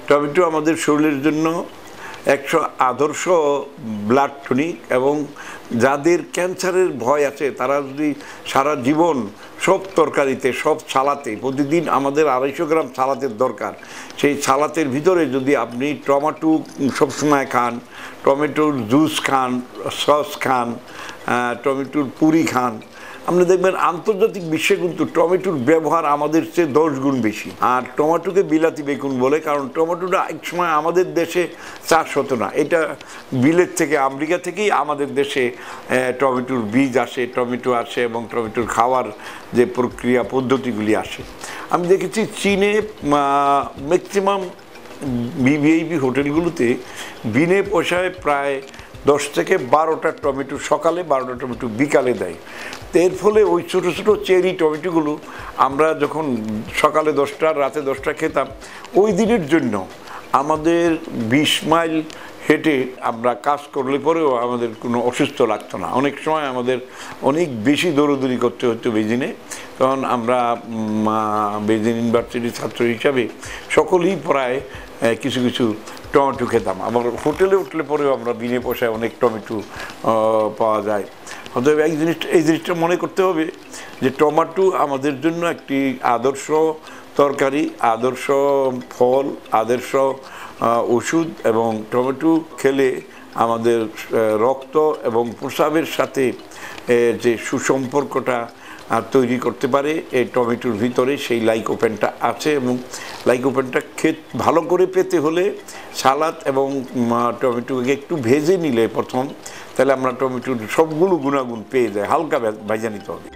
Tomato আমাদের শরীরের জন্য আদর্শ ব্লাড টনিক, এবং যাদের ক্যান্সারের ভয় আছে তারা যদি সারা জীবন সব তরকারিতে, সব সালাতে, প্রতিদিন আমাদের 250 গ্রাম সালাতের দরকার, সেই সালাতের ভিতরে যদি আপনি টমেটো সবসময় খান, টমেটোর জুস খান, সস খান, টমেটোর পুরি খান, আপনি দেখবেন আন্তর্জাতিক বিশ্বে কিন্তু টমেটোর ব্যবহার আমাদের চেয়ে 10 গুণ বেশি। আর টমেটোকে বিলাতি বেগুন বলে, কারণ টমেটোটা এক সময় আমাদের দেশে চাষ হতো না, এটা বিলেত থেকে, আমেরিকা থেকেই আমাদের দেশে টমেটোর বীজ আসে, টমেটো আসে, এবং টমেটোর খাওয়ার যে প্রক্রিয়া পদ্ধতিগুলি আসে। আমি দেখেছি চীনে ম্যাক্সিমাম ভিভিআইপি হোটেলগুলোতে বিনে পয়সায় প্রায় 10 থেকে 12টা টমেটো সকালে, 12টা টমেটো বিকালে দেয়। তো এর ফলে ওই ছোটো ছোটো চেরি টমেটোগুলো আমরা যখন সকালে 10টা, রাতে 10টা খেতাম, ওই দিনের জন্য আমাদের 20 মাইল হেঁটে আমরা কাজ করলে পরেও আমাদের কোনো অসুস্থ লাগতো না। অনেক সময় আমাদের অনেক বেশি দৌড়দৌড়ি করতে হতো বেজিনে, তখন আমরা বেজিন ইউনিভার্সিটির ছাত্র হিসাবে সকলেই প্রায় কিছু কিছু টমেটো খেতাম। আবার হোটেলে উঠলে পরেও আমরা বিনে পয়সায় অনেক টমেটো পাওয়া যায়। অতএব এই জিনিসটা মনে করতে হবে যে টমেটো আমাদের জন্য একটি আদর্শ তরকারি, আদর্শ ফল, আদর্শ ওষুধ, এবং টমেটো খেলে আমাদের রক্ত এবং প্রস্রাবের সাথে যে সুসম্পর্কটা তৈরি করতে পারে, এই টমেটোর ভিতরে সেই লাইকোপেনটা আছে। এবং লাইকোপেনটা ভালো করে পেতে হলে সালাদ এবং টমেটোকে একটু ভেজে নিলে প্রথম, তাহলে আমরা টমেটোর সবগুলো গুণাগুণ পেয়ে যাই, হালকা ভাজা নিতে হবে।